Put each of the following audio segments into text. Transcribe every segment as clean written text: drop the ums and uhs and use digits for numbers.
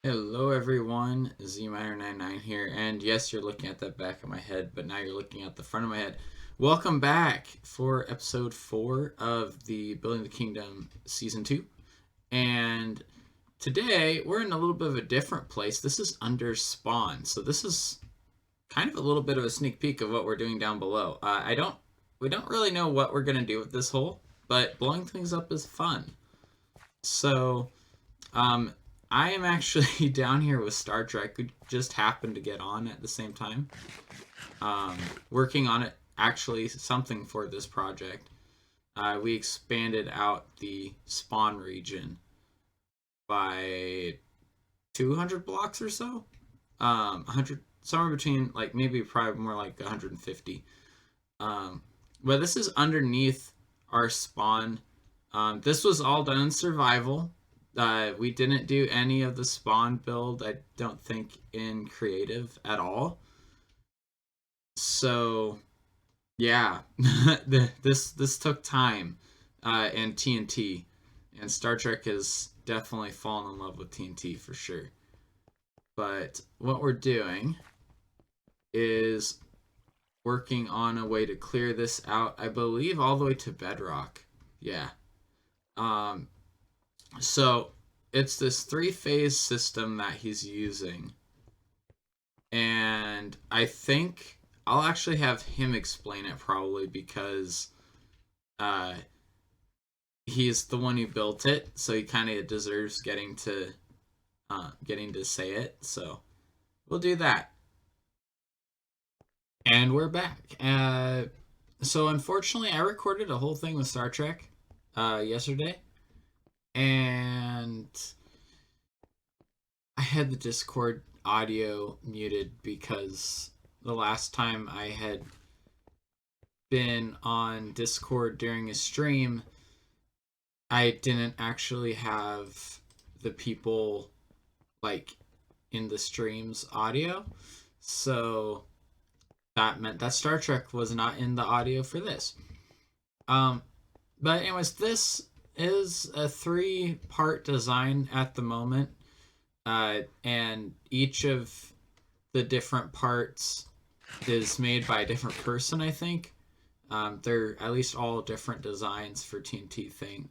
Hello everyone, Z-Miner99 here, and yes, you're looking at the back of my head, but now you're looking at the front of my head. Welcome back for episode 4 of the Building the Kingdom Season 2, and today we're in a little bit of a different place. This is under spawn, so this is kind of a little bit of a sneak peek of what we're doing down below. We don't really know what we're going to do with this hole, but blowing things up is fun. So, um, I am actually down here with Star Trek, who just happened to get on at the same time. Um, Working on it, actually, something for this project. We expanded out the spawn region by 200 blocks or so. 100, somewhere between, like, maybe probably more like 150. Um, but this is underneath our spawn. This was all done in survival. We didn't do any of the spawn build, I don't think, in creative at all. So yeah, this took time, and TNT, and Star Trek has definitely fallen in love with TNT for sure. But what we're doing is working on a way to clear this out. I believe all the way to bedrock. Yeah. Um, So it's this three-phase system that he's using. And I think I'll actually have him explain it probably because uh, he's the one who built it, so he kind of deserves getting to say it. So we'll do that. And we're back. So unfortunately, I recorded a whole thing with Star Trek yesterday, and I had the Discord audio muted because the last time I had been on Discord during a stream, I didn't actually have the people like in the stream's audio. So that meant that Star Trek was not in the audio for this. Um, but anyways, this is a 3-part design at the moment. And each of the different parts is made by a different person, I think. They're at least all different designs for TNT things.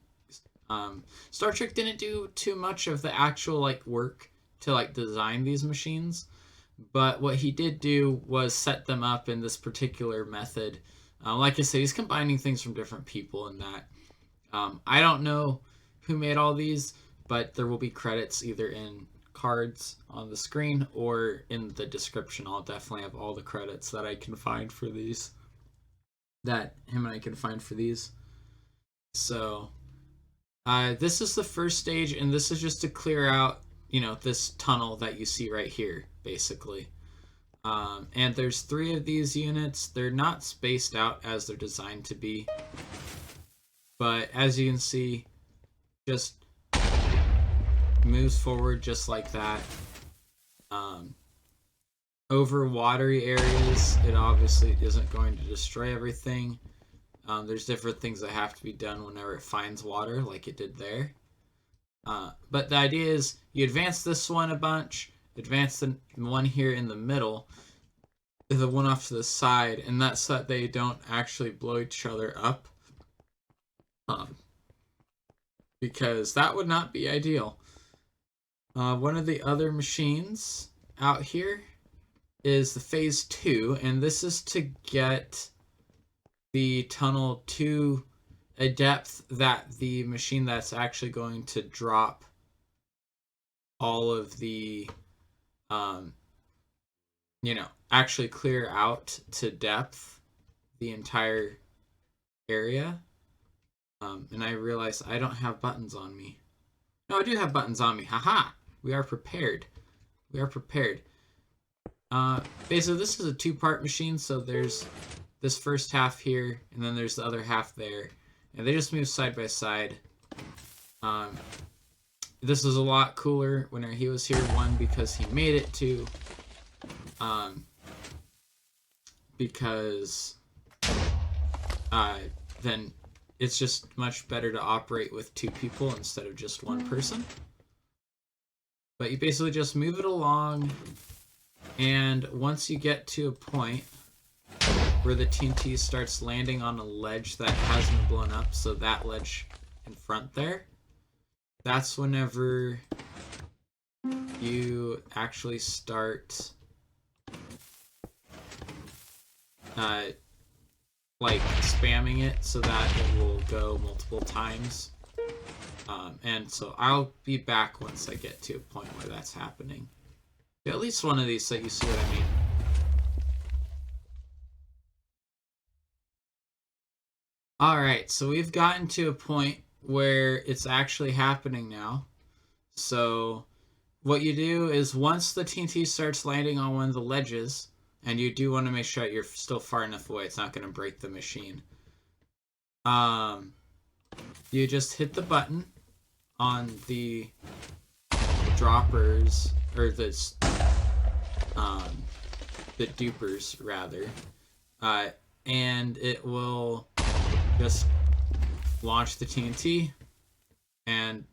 Star Trek didn't do too much of the actual like work to like design these machines, but what he did do was set them up in this particular method. Like I said, he's combining things from different people in that. I don't know who made all these, but there will be credits either in cards on the screen or in the description. I'll definitely have all the credits that I can find for these. That him and I can find for these. So, this is the first stage, and this is just to clear out, this tunnel that you see right here, basically. And there's 3 of these units. They're not spaced out as they're designed to be, but as you can see, just moves forward just like that. Over watery areas, it obviously isn't going to destroy everything. There's different things that have to be done whenever it finds water, like it did there. But the idea is you advance this one a bunch, advance the one here in the middle, the one off to the side, and that's so that they don't actually blow each other up. Because that would not be ideal. One of the other machines out here is the phase 2, and this is to get the tunnel to a depth that the machine that's actually going to drop all of the actually clear out to depth the entire area. And I realize I don't have buttons on me. No, I do have buttons on me. Haha! We are prepared. We are prepared. Basically, this is a 2-part machine, so there's this first half here, and then there's the other half there. And they just move side by side. This is a lot cooler when he was here, one, because he made it, two, because then it's just much better to operate with 2 people instead of just 1 person. But you basically just move it along, and once you get to a point where the TNT starts landing on a ledge that hasn't blown up, so that ledge in front there, that's whenever you actually start like spamming it so that it will go multiple times. And so I'll be back once I get to a point where that's happening. At least one of these so you see what I mean. Alright, so we've gotten to a point where it's actually happening now. So what you do is once the TNT starts landing on one of the ledges, and you do want to make sure that you're still far enough away, it's not going to break the machine. You just hit the button on the droppers, or the dupers rather, and it will just launch the TNT and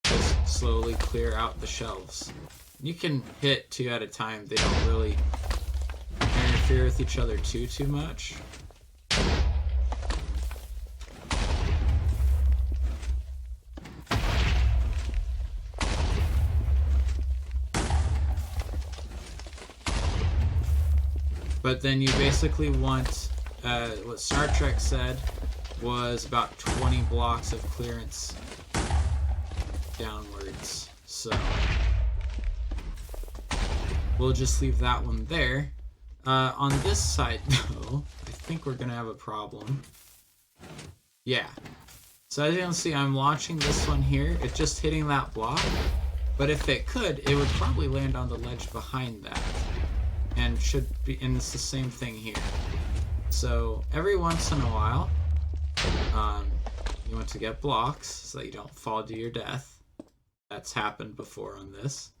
just slowly clear out the shelves. You can hit 2 at a time. They don't really interfere with each other too much. But then you basically want, what Star Trek said was about 20 blocks of clearance downwards. So we'll just leave that one there. On this side, though, I think we're going to have a problem. Yeah. So as you can see, I'm launching this one here. It's just hitting that block. But if it could, it would probably land on the ledge behind that. And should be, and it's the same thing here. So every once in a while, you want to get blocks so that you don't fall to your death. That's happened before on this.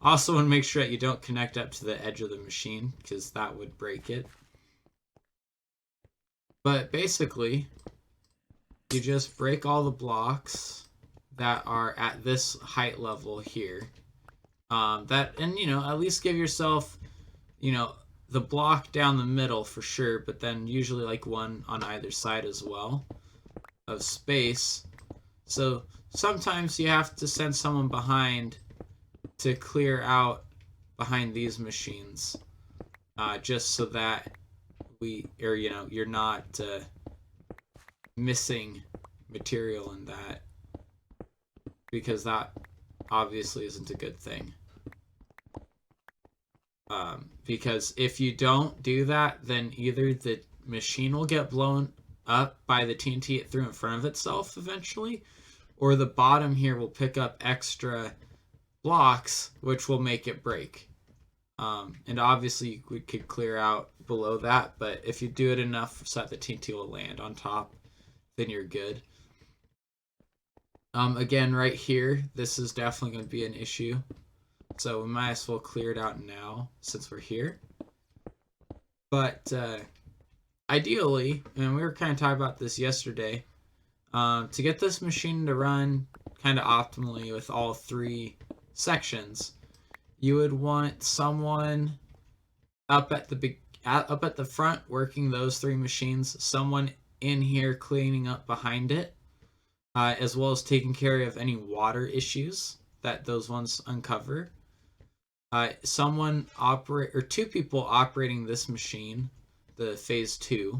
Also want to make sure that you don't connect up to the edge of the machine, because that would break it. But basically, you just break all the blocks that are at this height level here. And you know, at least give yourself, you know, the block down the middle for sure, but then usually like one on either side as well of space. So sometimes you have to send someone behind to clear out behind these machines, just so that you're not missing material in that, because that obviously isn't a good thing. Because if you don't do that, then either the machine will get blown up by the TNT it threw in front of itself eventually, or the bottom here will pick up extra blocks, which will make it break. And obviously we could clear out below that, but if you do it enough so that the TNT will land on top, then you're good. Again, right here, this is definitely going to be an issue. So we might as well clear it out now since we're here. But ideally, and we were kind of talking about this yesterday, to get this machine to run kind of optimally with all 3 sections, you would want someone up at the front working those 3 machines, someone in here cleaning up behind it, as well as taking care of any water issues that those ones uncover. 2 people operating this machine, the phase 2,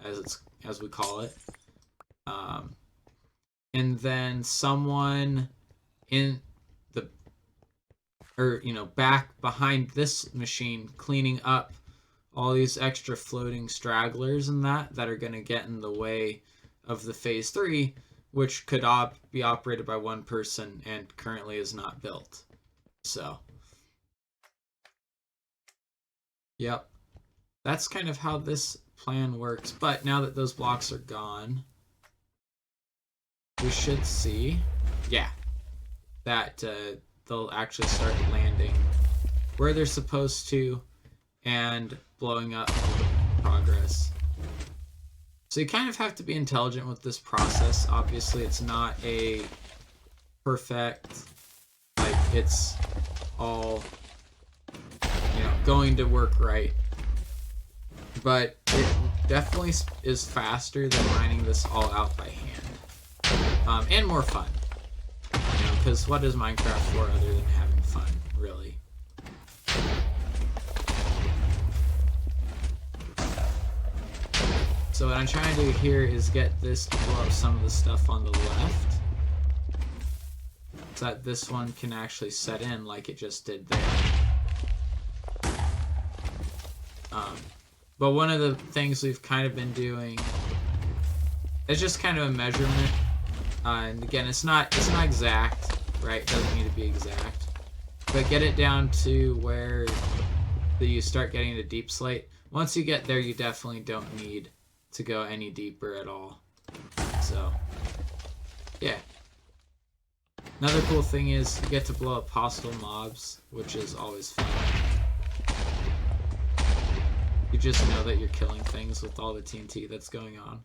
as we call it, and then someone in the, back behind this machine cleaning up all these extra floating stragglers and that are going to get in the way of the phase 3, which could be operated by one person and currently is not built. So, yep, that's kind of how this plan works. But now that those blocks are gone, we should see, that they'll actually start landing where they're supposed to and blowing up progress. So you kind of have to be intelligent with this process. Obviously, it's not a perfect it's all, you know, going to work right. But it definitely is faster than mining this all out by hand. And more fun. You know, because what is Minecraft for other than having fun, really? So what I'm trying to do here is get this to blow up some of the stuff on the left, so that this one can actually set in like it just did there. But one of the things we've kind of been doing is just kind of a measurement. And again, it's not exact, right? It doesn't need to be exact. But get it down to where you start getting to deep slate. Once you get there, you definitely don't need to go any deeper at all. So, yeah. Another cool thing is you get to blow up hostile mobs, which is always fun. You just know that you're killing things with all the TNT that's going on.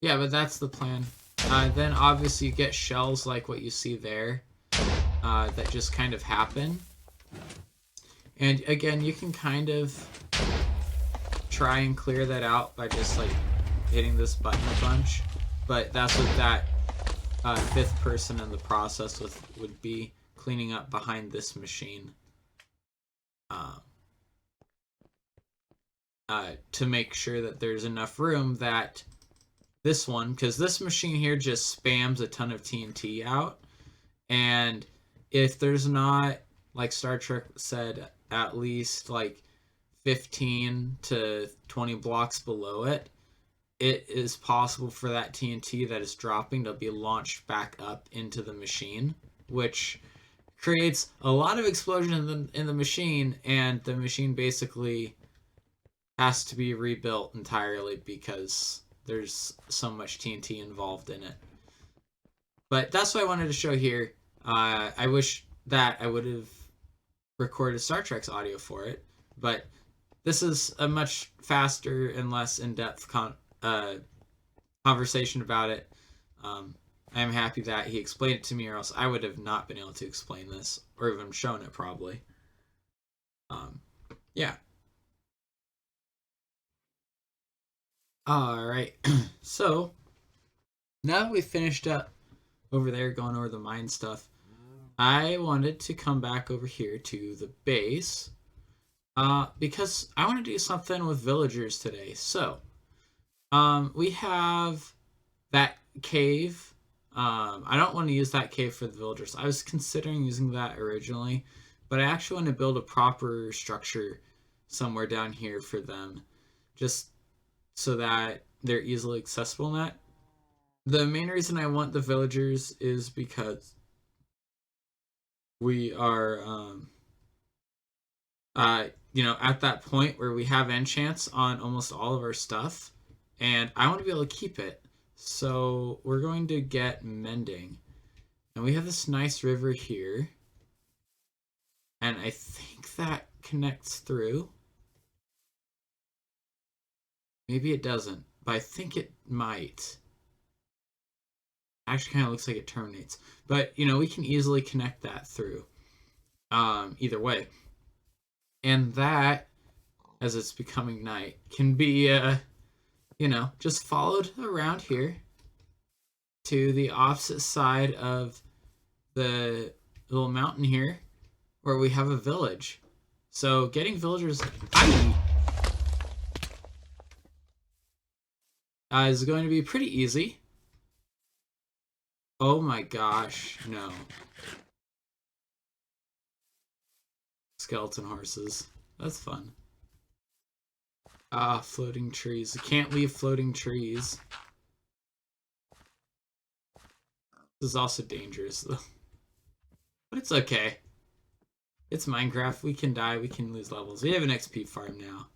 Yeah, but that's the plan. Then obviously you get shells like what you see there that just kind of happen. And again, you can kind of try and clear that out by just like hitting this button a bunch. But that's what that fifth person in the process would be, cleaning up behind this machine. To make sure that there's enough room that this one, because this machine here just spams a ton of TNT out, and if there's not, like Star Trek said, at least like 15 to 20 blocks below it, it is possible for that TNT that is dropping to be launched back up into the machine, which creates a lot of explosion in the machine, and the machine basically has to be rebuilt entirely because there's so much TNT involved in it. But that's what I wanted to show here. I wish that I would have recorded Star Trek's audio for it, but this is a much faster and less in-depth conversation about it. I'm happy that he explained it to me, or else I would have not been able to explain this, or even shown it probably. Yeah. Alright, so now that we've finished up over there going over the mine stuff, I wanted to come back over here to the base because I want to do something with villagers today. So, we have that cave. I don't want to use that cave for the villagers. I was considering using that originally, but I actually want to build a proper structure somewhere down here for them, just so that they're easily accessible in that. The main reason I want the villagers is because we are, you know, at that point where we have enchants on almost all of our stuff, and I want to be able to keep it. So we're going to get Mending. And we have this nice river here, and I think that connects through. Maybe it doesn't, but I think it might. Actually kind of looks like it terminates. But, you know, we can easily connect that through. Either way. And that, as it's becoming night, can be, you know, just followed around here to the opposite side of the little mountain here, where we have a village. So getting villagers is going to be pretty easy. Oh my gosh, no. Skeleton horses. That's fun. Ah, floating trees. You can't leave floating trees. This is also dangerous, though. But it's okay. It's Minecraft. We can die. We can lose levels. We have an XP farm now.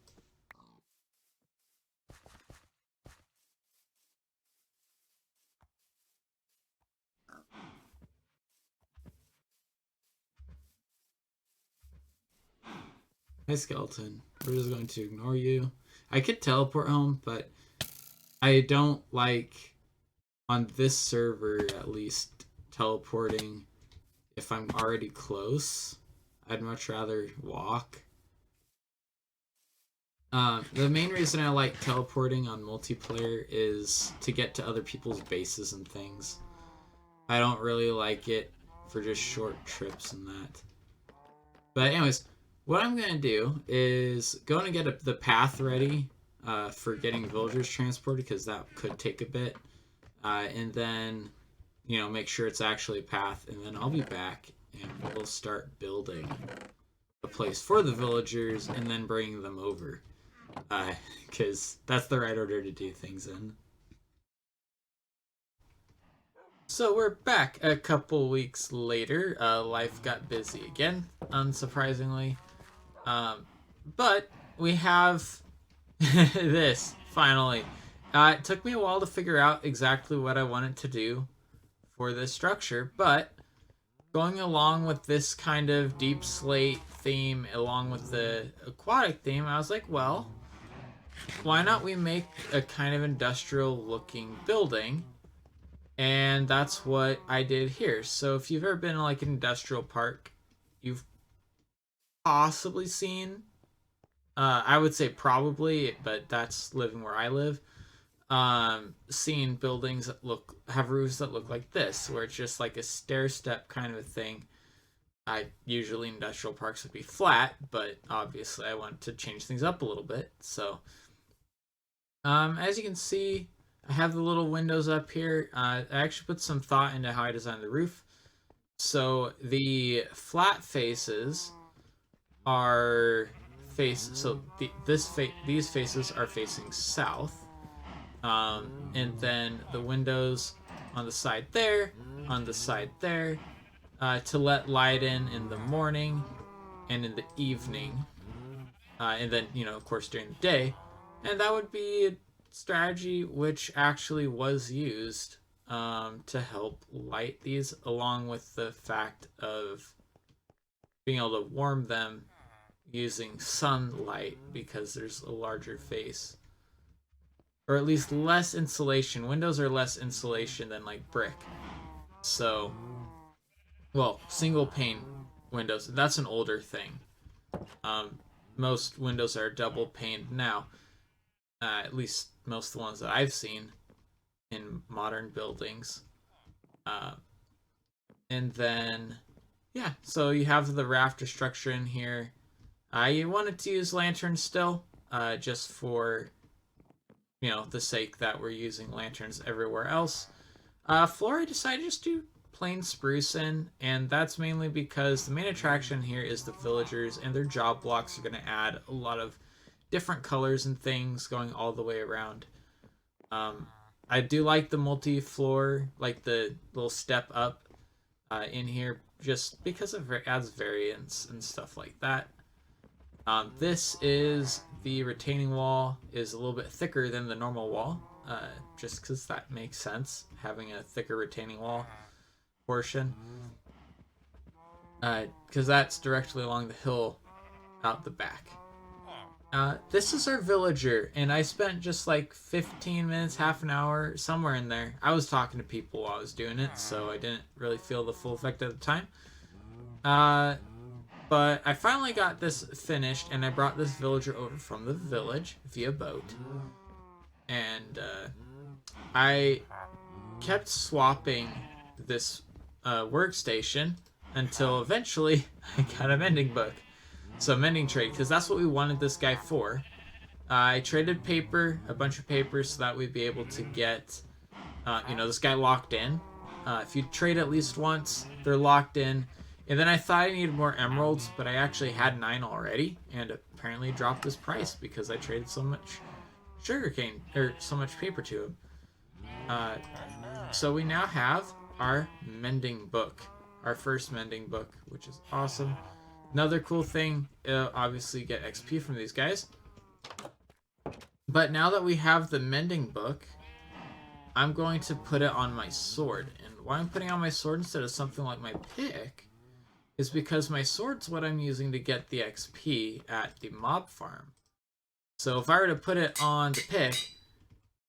Hi, skeleton. We're just going to ignore you. I could teleport home, but I don't like, on this server at least, teleporting if I'm already close. I'd much rather walk. The main reason I like teleporting on multiplayer is to get to other people's bases and things. I don't really like it for just short trips and that. But anyways, what I'm going to do is going to get the path ready for getting villagers transported, because that could take a bit. And then, make sure it's actually a path, and then I'll be back and we'll start building a place for the villagers and then bringing them over. Because that's the right order to do things in. So we're back a couple weeks later. Life got busy again, unsurprisingly. But we have this, finally. It took me a while to figure out exactly what I wanted to do for this structure, but going along with this kind of deep slate theme, along with the aquatic theme, I was like, well, why not we make a kind of industrial looking building? And that's what I did here. So if you've ever been in like an industrial park, you've possibly seen, I would say probably, but that's living where I live, seen buildings that have roofs that look like this, where it's just like a stair step kind of a thing. Usually industrial parks would be flat, but obviously I want to change things up a little bit. So as you can see, I have the little windows up here. I actually put some thought into how I designed the roof. So the flat faces are these faces are facing south, and then the windows on the side there, on the side there, to let light in the morning and in the evening, and then of course during the day. And that would be a strategy which actually was used to help light these, along with the fact of being able to warm them using sunlight, because there's a larger face, or at least less insulation. Windows are less insulation than like brick. So, well, single pane windows, that's an older thing. Most windows are double paned now. At least most of the ones that I've seen in modern buildings. And then, yeah, so you have the rafter structure in here. You wanted to use lanterns still, just for, the sake that we're using lanterns everywhere else. Floor, I decided just to plain spruce in, and that's mainly because the main attraction here is the villagers, and their job blocks are going to add a lot of different colors and things going all the way around. I do like the multi-floor, like the little step up in here, just because it adds variance and stuff like that. This is the retaining wall, is a little bit thicker than the normal wall, just because that makes sense, having a thicker retaining wall portion. Because that's directly along the hill out the back. This is our villager, and I spent just like 15 minutes, half an hour, somewhere in there. I was talking to people while I was doing it, so I didn't really feel the full effect at the time. But I finally got this finished, and I brought this villager over from the village via boat. And I kept swapping this workstation until eventually I got a mending book. So mending trade, because that's what we wanted this guy for. I traded paper, a bunch of paper, so that we'd be able to get, this guy locked in. If you trade at least once, they're locked in. And then I thought I needed more emeralds, but I actually had 9 already, and apparently dropped this price because I traded so much sugarcane, or so much paper to him. So we now have our mending book, our first mending book, which is awesome. Another cool thing, obviously get XP from these guys. But now that we have the mending book, I'm going to put it on my sword. And why I'm putting it on my sword instead of something like my pick is because my sword's what I'm using to get the XP at the mob farm. So if I were to put it on the pick,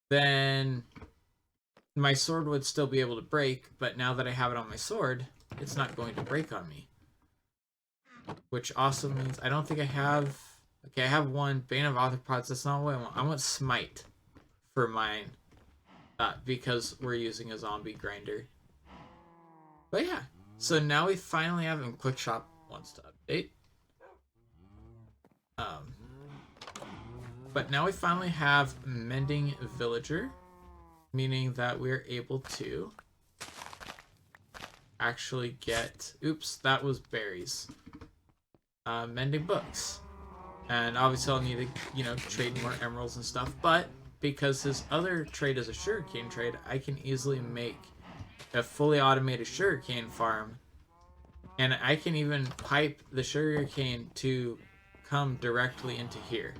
then my sword would still be able to break, but now that I have it on my sword, it's not going to break on me. Which also means I don't think I have... Okay, I have one Bane of Arthropods. That's not what I want. I want Smite for mine. Because we're using a zombie grinder. But yeah. So now we finally have... And Quick Shop wants to update. But now we finally have Mending Villager. Meaning that we're able to actually get... Oops, that was berries. Mending books. And obviously I'll need to, trade more emeralds and stuff. But because his other trade is a sugarcane trade, I can easily make a fully automated sugarcane farm. And I can even pipe the sugarcane to come directly into here.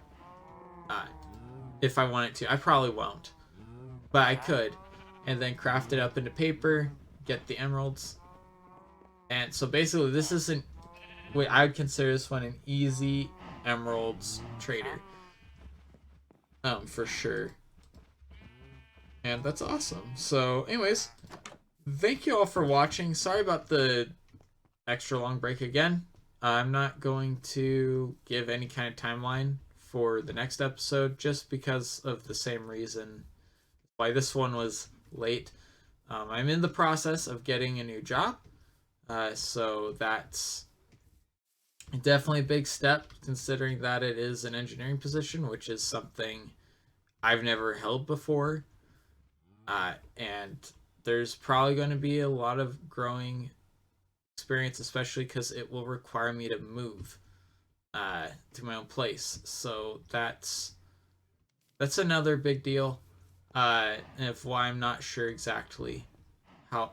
If I wanted to. I probably won't. But I could. And then craft it up into paper, get the emeralds. And so basically this isn't... Wait, I would consider this one an easy emeralds trader. For sure. And that's awesome. So, anyways, thank you all for watching. Sorry about the extra long break again. I'm not going to give any kind of timeline for the next episode just because of the same reason why this one was late. I'm in the process of getting a new job. So that's definitely a big step considering that it is an engineering position, which is something I've never held before. And there's probably going to be a lot of growing experience, especially because it will require me to move to my own place. So that's another big deal. Of why I'm not sure exactly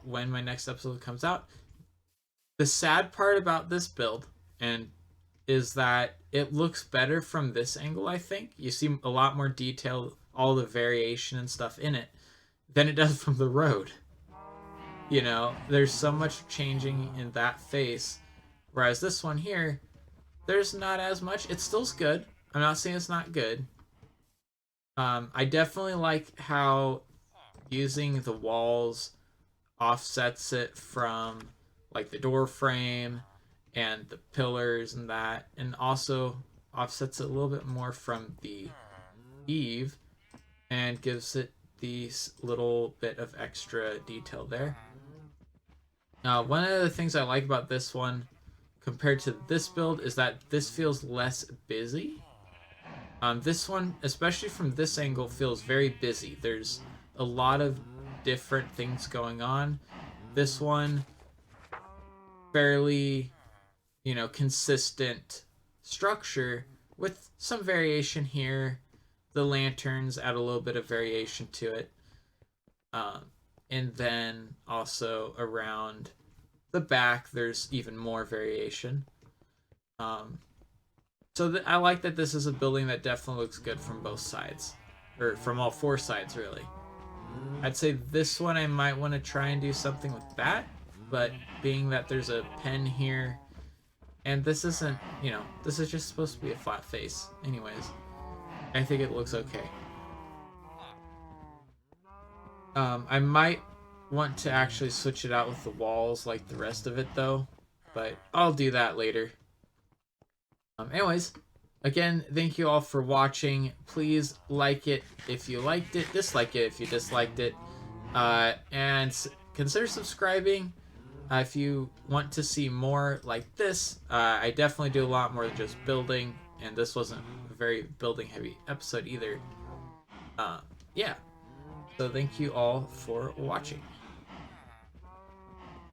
when my next episode comes out. The sad part about this build is that it looks better from this angle. I think you see a lot more detail, all the variation and stuff in it, than it does from the road. There's so much changing in that face, whereas this one here, there's not as much. It still's good. I'm not saying it's not good. I definitely like how using the walls offsets it from like the door frame and the pillars and that, and also offsets it a little bit more from the eave and gives it these little bit of extra detail there. One of the things I like about this one compared to this build is that this feels less busy. This one, especially from this angle, feels very busy. There's a lot of different things going on. This one, fairly, consistent structure with some variation here. The lanterns add a little bit of variation to it. And then also around the back, there's even more variation. So I like that this is a building that definitely looks good from both sides. Or from all four sides, really. I'd say this one I might want to try and do something with that. But being that there's a pen here, and this isn't, this is just supposed to be a flat face. Anyways, I think it looks okay. I might want to actually switch it out with the walls like the rest of it, though. But I'll do that later. Anyways, again, thank you all for watching. Please like it if you liked it, dislike it if you disliked it, and consider subscribing if you want to see more like this. I definitely do a lot more than just building, and this wasn't a very building heavy episode either. Yeah, so thank you all for watching.